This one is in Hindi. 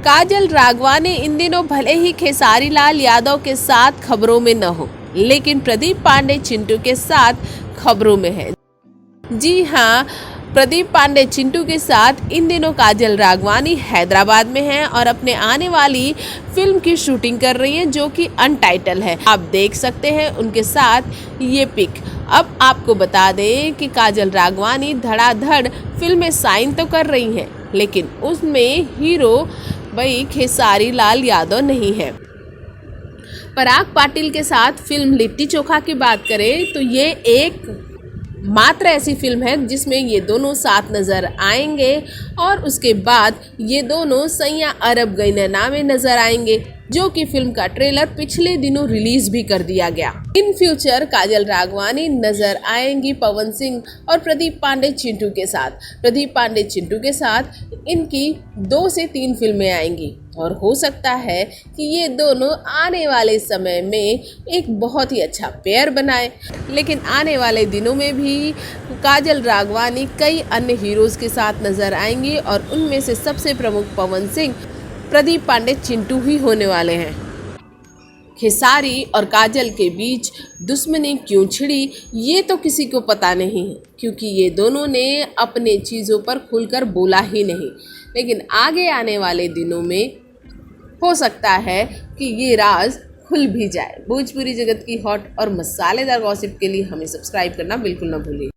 काजल राघवानी इन दिनों भले ही खेसारी लाल यादव के साथ खबरों में न हो, लेकिन प्रदीप पांडे चिंटू के साथ खबरों में है। जी हाँ, प्रदीप पांडे चिंटू के साथ इन दिनों काजल राघवानी हैदराबाद में हैं और अपने आने वाली फिल्म की शूटिंग कर रही हैं, जो कि अनटाइटल है। आप देख सकते हैं उनके साथ ये पिक। अब आपको बता दें कि काजल राघवानी धड़ाधड़ फिल्में साइन तो कर रही हैं, लेकिन उसमें हीरो भाई खेसारी लाल यादव नहीं है। पराग पाटिल के साथ फिल्म लिट्टी चोखा की बात करें तो ये एक मात्र ऐसी फिल्म है जिसमें ये दोनों साथ नजर आएंगे और उसके बाद ये दोनों सैया अरब गई नैना में नजर आएंगे, जो कि फिल्म का ट्रेलर पिछले दिनों रिलीज भी कर दिया गया। इन फ्यूचर काजल राघवानी नजर आएंगी पवन सिंह और प्रदीप पांडे चिंटू के साथ। प्रदीप पांडे चिंटू के साथ इनकी 2 से 3 फिल्में आएंगी और हो सकता है कि ये दोनों आने वाले समय में एक बहुत ही अच्छा पेयर बनाए। लेकिन आने वाले दिनों में भी काजल राघवानी कई अन्य हीरोज के साथ नजर आएंगी और उनमें से सबसे प्रमुख पवन सिंह, प्रदीप पांडे चिंटू ही होने वाले हैं। खेसारी और काजल के बीच दुश्मनी क्यों छिड़ी ये तो किसी को पता नहीं है, क्योंकि ये दोनों ने अपने चीज़ों पर खुलकर बोला ही नहीं। लेकिन आगे आने वाले दिनों में हो सकता है कि ये राज खुल भी जाए। भोजपुरी जगत की हॉट और मसालेदार गॉसिप के लिए हमें सब्सक्राइब करना बिल्कुल ना भूलिए।